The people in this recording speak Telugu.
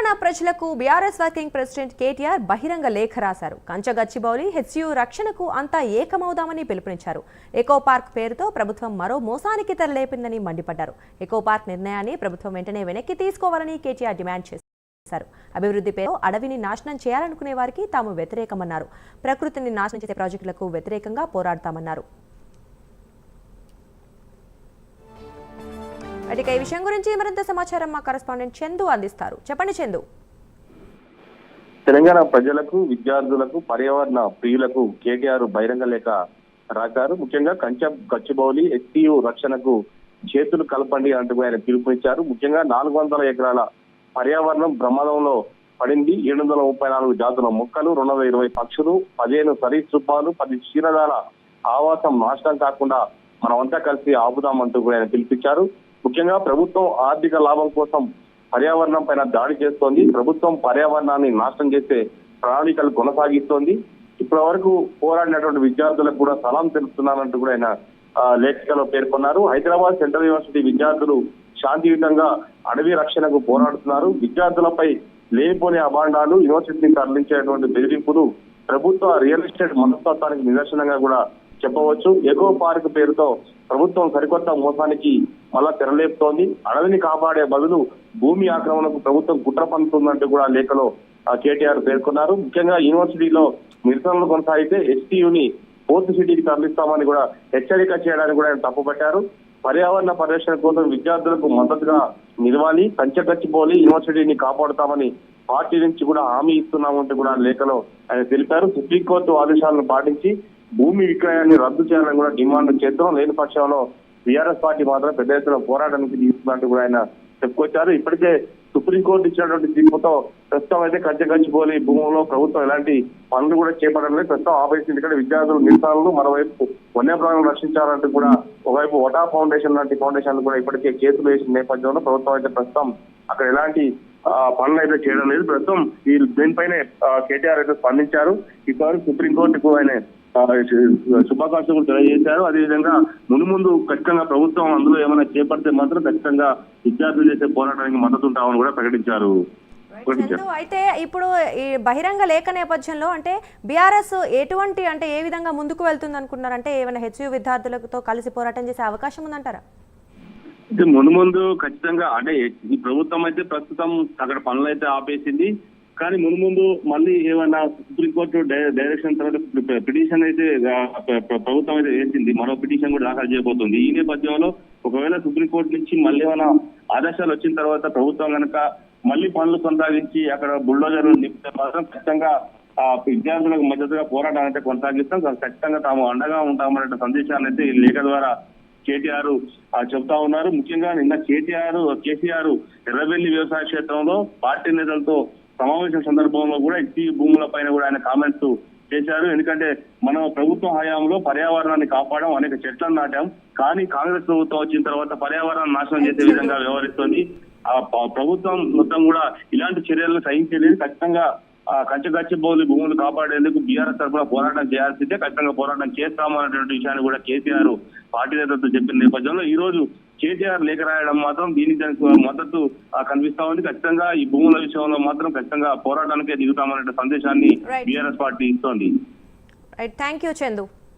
తెలంగాణ ప్రజలకు బీఆర్ఎస్ వర్కింగ్ ప్రెసిడెంట్ కేటీఆర్ బహిరంగ లేఖ రాశారు. కంచగచ్చిబౌలి హెచ్యూ రక్షణకు అంతా ఏకమవుదామని పిలుపునిచ్చారు. ఎకో పార్క్ పేరుతో ప్రభుత్వం మరో మోసానికి తెరలేపిందని మండిపడ్డారు. ఎకో పార్క్ నిర్ణయాన్ని ప్రభుత్వం వెంటనే వెనక్కి తీసుకోవాలని కేటీఆర్ డిమాండ్ చేశారు. అభివృద్ధి పేరు అడవిని నాశనం చేయాలనుకునే వారికి తాము వ్యతిరేకమన్నారు. ప్రకృతిని నాశనం చేసే ప్రాజెక్టులకు వ్యతిరేకంగా పోరాడతామన్నారు. ఇక ఈ విషయం గురించి మరింత సమాచారం మా కరెస్పాండెంట్ చందు అందిస్తారు. చెప్పండి చందు. తెలంగాణ ప్రజలకు, విద్యార్థులకు, పర్యావరణ ప్రియులకు కేటీఆర్ బహిరంగ లేఖ రాశారు. ముఖ్యంగా గచ్చిబౌలి ఎస్టీయూ రక్షణకు చేతులు కలపండి అంటూ ఆయన పిలుపునిచ్చారు. ముఖ్యంగా 400 ఎకరాల పర్యావరణం ప్రమాదంలో పడింది. 734 జాతుల మొక్కలు, 220 పక్షులు, 15 సరీసృపాలు, 10 క్షీరదాల ఆవాసం నాశనం కాకుండా మనమంతా కలిసి ఆపుదామంటూ కూడా ఆయన పిలిపించారు. ముఖ్యంగా ప్రభుత్వం ఆర్థిక లాభం కోసం పర్యావరణం పైన దాడి చేస్తోంది. ప్రభుత్వం పర్యావరణాన్ని నాశనం చేసే ప్రణాళికలు కొనసాగిస్తోంది. ఇప్పటి వరకు పోరాడినటువంటి విద్యార్థులకు కూడా సలాం తెలుపుతున్నారంటూ కూడా ఆయన లేఖలో పేర్కొన్నారు. హైదరాబాద్ సెంట్రల్ యూనివర్సిటీ విద్యార్థులు శాంతియుతంగా అడవి రక్షణకు పోరాడుతున్నారు. విద్యార్థులపై లేనిపోని అభాండాలు, యూనివర్సిటీని తరలించేటువంటి బెదిరింపులు ప్రభుత్వ రియల్ ఎస్టేట్ మనస్తత్వానికి నిదర్శనంగా కూడా చెప్పవచ్చు. ఎకో పార్క్ పేరుతో ప్రభుత్వం సరికొత్త మోసానికి మళ్ళా తెరలేపుతోంది. అడవిని కాపాడే బదులు భూమి ఆక్రమణకు ప్రభుత్వం కుట్ర పన్నుతుందంటూ కూడా లేఖలో కేటీఆర్ పేర్కొన్నారు. ముఖ్యంగా యూనివర్సిటీలో నిరసనలు కొనసాగితే ఎస్టీయూని ఫోర్త్ సిటీకి తరలిస్తామని కూడా హెచ్చరిక చేయడానికి కూడా ఆయన తప్పుపట్టారు. పర్యావరణ పరిరక్షణ కోసం విద్యార్థులకు మద్దతుగా నిలవాలి, కంచగచ్చిబౌలి యూనివర్సిటీని కాపాడుతామని పార్టీ నుంచి కూడా హామీ ఇస్తున్నామంటూ కూడా లేఖలో ఆయన తెలిపారు. సుప్రీంకోర్టు ఆదేశాలను పాటించి భూమి విక్రయాన్ని రద్దు చేయాలని కూడా డిమాండ్ చేద్దాం, లేని పక్షంలో బీఆర్ఎస్ పార్టీ మాత్రం పెద్ద ఎత్తున పోరాటానికి తీసుకున్నట్టు కూడా ఆయన చెప్పుకొచ్చారు. ఇప్పటికే సుప్రీంకోర్టు ఇచ్చినటువంటి తీర్పుతో ప్రస్తుతం అయితే కంచగచ్చిబౌలి భూముల్లో ప్రభుత్వం ఎలాంటి పనులు కూడా చేపట్టడం లేదు. ప్రస్తుతం ఆపేసింది. ఇక్కడ విద్యార్థులు నిరసనలు, మరోవైపు వన్యప్రాణులను రక్షించాలంటూ కూడా ఒకవైపు వటా ఫౌండేషన్ లాంటి ఫౌండేషన్లు కూడా ఇప్పటికే కేసులు వేసిన నేపథ్యంలో ప్రభుత్వం అయితే ప్రస్తుతం అక్కడ ఎలాంటి పనులు అయితే చేయడం లేదు. ప్రస్తుతం ఈ దీనిపైనే కేటీఆర్ అయితే స్పందించారు. ఇప్పటివరకు సుప్రీంకోర్టుకు ఆయన శుభాకాంక్షలు తెలియజేశారు. అదేవిధంగా ముందు ఖచ్చితంగా ప్రభుత్వం అందులో ఏమైనా చేపడితే మాత్రం ఖచ్చితంగా విద్యార్థులు చేసే పోరాటానికి మద్దతు ఉంటామని కూడా ప్రకటించారు. అయితే ఇప్పుడు ఈ బహిరంగ లేఖ నేపథ్యంలో అంటే బీఆర్ఎస్ ఎటువంటి అంటే ఏ విధంగా ముందుకు వెళ్తుంది అనుకున్నారంటే ఏమైనా హెచ్యూ విద్యార్థులతో కలిసి పోరాటం చేసే అవకాశం ఉందంటారా? ముందు ఖచ్చితంగా అంటే ఈ ప్రభుత్వం అయితే ప్రస్తుతం అక్కడ పనులు అయితే ఆపేసింది. కానీ ముందు మళ్ళీ ఏమన్నా సుప్రీంకోర్టు డైరెక్షన్ తర్వాత పిటిషన్ అయితే ప్రభుత్వం అయితే వేసింది. మరో పిటిషన్ కూడా దాఖలు చేయబోతుంది. ఈ నేపథ్యంలో ఒకవేళ సుప్రీంకోర్టు నుంచి మళ్ళీ ఏమైనా ఆదేశాలు వచ్చిన తర్వాత ప్రభుత్వం కనుక మళ్ళీ పనులు కొనసాగించి అక్కడ బుల్డోజర్లు నింపితే మాత్రం ఖచ్చితంగా విద్యార్థులకు మద్దతుగా పోరాటాన్ని అయితే కొనసాగిస్తాం, ఖచ్చితంగా తాము అండగా ఉంటామనే సందేశాన్ని అయితే ఈ లేఖ ద్వారా కేటీఆర్ చెప్తా ఉన్నారు. ముఖ్యంగా నిన్న కేసీఆర్ ఎర్రబెల్లి వ్యవసాయ క్షేత్రంలో పార్టీ నేతలతో సమావేశం సందర్భంలో కూడా ఈ భూముల పైన కూడా ఆయన కామెంట్స్ చేశారు. ఎందుకంటే మనం ప్రభుత్వ హయాంలో పర్యావరణాన్ని కాపాడాం, అనేక చెట్లను నాటాం. కానీ కాంగ్రెస్ ప్రభుత్వం వచ్చిన తర్వాత పర్యావరణాన్ని నాశనం చేసే విధంగా వ్యవహరిస్తోంది. ఆ ప్రభుత్వం మొత్తం కూడా ఇలాంటి చర్యలను సహించలేదు. ఖచ్చితంగా కంచగచ్చిబౌలి భూములు కాపాడేందుకు బీఆర్ఎస్ తరఫున పోరాటం చేయాల్సిందే, ఖచ్చితంగా పోరాటం చేస్తామన్నటువంటి విషయాన్ని కూడా కేసీఆర్ పార్టీ నేతలతో చెప్పిన నేపథ్యంలో ఈ రోజు కేటీఆర్ లేఖ రాయడం మాత్రం దీనికి మద్దతు కనిపిస్తా ఉంది. ఖచ్చితంగా ఈ భూముల విషయంలో మాత్రం ఖచ్చితంగా పోరాటానికే దిగుతామనే సందేశాన్ని బీఆర్ఎస్ పార్టీ ఇస్తోంది. Thank you Chandu.